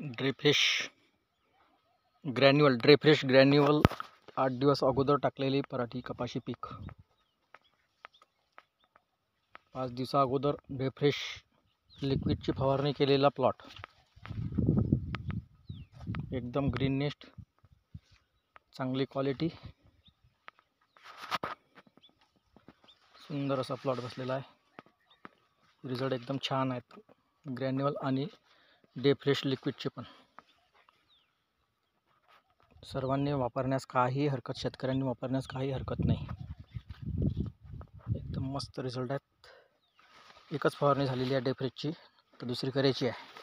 ड्रेफ्रेश granular 8 दिवस अगोदर टाकलेली पराठी कपाशी पीक. 5 दिवसा अगोदर ड्रेफ्रेश लिक्विडची फवारणी केलेला प्लॉट. एकदम ग्रीन नेस्ट, चांगली क्वालिटी, सुंदर असा प्लॉट बसलेला आहे. रिझल्ट एकदम छान आहेत ग्रॅन्युअल आणि ड्रेफ्रेश लिक्विडचे पण. सर्वांनी वापरण्यास काही हरकत, शेतकऱ्यांनी वापरण्यास काही हरकत नाही. एकदम मस्त रिझल्ट आहेत. एकच फवारणी झालेली आहे ड्रेफ्रेशची, तर दुसरी करायची आहे.